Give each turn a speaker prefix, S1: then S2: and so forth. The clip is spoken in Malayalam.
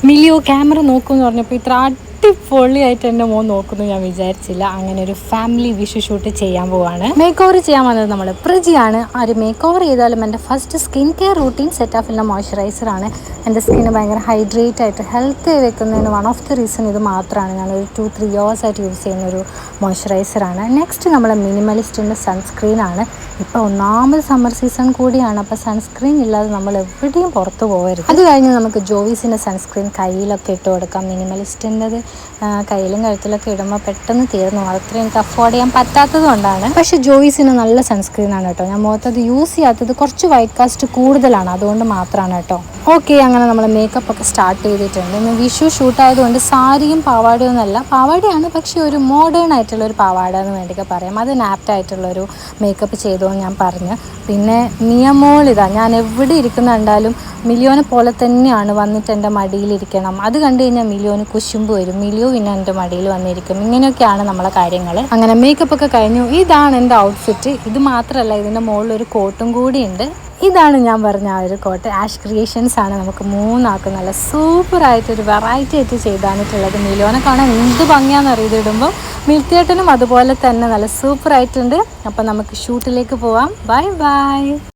S1: മിലിയോ ക്യാമറ നോക്കുമെന്ന് പറഞ്ഞപ്പോൾ ഇത്ര അടിപൊളിയായിട്ട് എൻ്റെ മോൻ നോക്കുന്നു ഞാൻ വിചാരിച്ചില്ല. അങ്ങനെ ഒരു ഫാമിലി വിഷു ഷൂട്ട് ചെയ്യാൻ പോവാണ്. മേക്ക് ഓവർ ചെയ്യാൻ വന്നത് നമ്മൾ പ്രജിയാണ്. ആ ഒരു മേക്ക് ഓവർ ചെയ്താലും എൻ്റെ ഫസ്റ്റ് സ്കിൻ കെയർ റൂട്ടീൻ സെറ്റാഫിലുള്ള മോയ്സ്ചറൈസറാണ്. എൻ്റെ സ്കിന്ന് ഭയങ്കര ഹൈഡ്രേറ്റ് ആയിട്ട് ഹെൽത്ത് വെക്കുന്നതിന് വൺ ഓഫ് ദി റീസൺ ഇത് മാത്രമാണ്. ഞാനൊരു 2-3 ഇയേഴ്സ് ആയിട്ട് യൂസ് ചെയ്യുന്ന ഒരു മോയ്സ്ചറൈസറാണ്. നെക്സ്റ്റ് നമ്മൾ മിനിമലിസ്റ്റിൻ്റെ സൺസ്ക്രീനാണ്. ഇപ്പോൾ ഒന്നാമത് സമ്മർ സീസൺ കൂടിയാണ്, അപ്പോൾ സൺസ്ക്രീൻ ഇല്ലാതെ നമ്മൾ എവിടെയും പുറത്ത് പോകരുത്. അത് കഴിഞ്ഞ് നമുക്ക് ജോവിസിൻ്റെ സൺസ്ക്രീൻ കയ്യിലൊക്കെ ഇട്ട് കൊടുക്കാം. മിനിമലിസ്റ്റിൻ്റെത് കയ്യിലും കഴുത്തിലൊക്കെ ഇടുമ്പോൾ പെട്ടെന്ന് തീർന്നു. അത്രയും എനിക്ക് അഫോർഡ് ചെയ്യാൻ പറ്റാത്തത് കൊണ്ടാണ്. പക്ഷേ ജോവിസിന് നല്ല സൺസ്ക്രീനാണ് കേട്ടോ. ഞാൻ മുഖത്തത് യൂസ് ചെയ്യാത്തത് കുറച്ച് വൈറ്റ് കാസ്റ്റ് കൂടുതലാണ്, അതുകൊണ്ട് മാത്രമാണ് കേട്ടോ. ഓക്കെ, അങ്ങനെ നമ്മൾ മേക്കപ്പ് ഒക്കെ സ്റ്റാർട്ട് ചെയ്തിട്ടുണ്ട്. ഇന്ന് വിഷു ഷൂട്ടായതുകൊണ്ട് സാരിയും പാവാടയും ഒന്നുമല്ല, പാവാടയാണ് പക്ഷേ ഒരു മോഡേൺ ആയിട്ടുള്ള ഒരു പാവാട എന്ന് വേണ്ടിയൊക്കെ പറയാം. അത് ആപ്റ്റായിട്ടുള്ളൊരു മേക്കപ്പ് ചെയ്തോന്ന് ഞാൻ പറഞ്ഞു. പിന്നെ നിയമോളിതാ, ഞാൻ എവിടെ ഇരിക്കുന്ന കണ്ടാലും മിലിയോനെ പോലെ തന്നെയാണ് വന്നിട്ട് എൻ്റെ മടിയിലിരിക്കണം. അത് കണ്ടു കഴിഞ്ഞാൽ മിലിയോന് കുശുമ്പ് വരും. മിലിയോ പിന്നെ എൻ്റെ മടിയിൽ വന്നിരിക്കും. ഇങ്ങനെയൊക്കെയാണ് നമ്മളെ കാര്യങ്ങൾ. അങ്ങനെ മേക്കപ്പ് ഒക്കെ കഴിഞ്ഞു. ഇതാണ് എൻ്റെ ഔട്ട്ഫിറ്റ്. ഇത് മാത്രമല്ല, ഇതിൻ്റെ മുകളിലൊരു കോട്ടും കൂടിയുണ്ട്. ഇതാണ് ഞാൻ പറഞ്ഞ ആ ഒരു കോട്ട്. ആഷ് ക്രിയേഷൻസ് ആണ് നമുക്ക് 3 ആക്കും നല്ല സൂപ്പറായിട്ടൊരു വെറൈറ്റി ആയിട്ട് ചെയ്താണിട്ടുള്ളത്. മിലിയോനെ കാണാൻ എന്ത് ഭംഗിയാണെന്ന് അറിയിടുമ്പോൾ മിൽത്തിയേട്ടനും അതുപോലെ തന്നെ നല്ല സൂപ്പറായിട്ടുണ്ട്. അപ്പോൾ നമുക്ക് ഷൂട്ടിലേക്ക് പോവാം. Bye bye.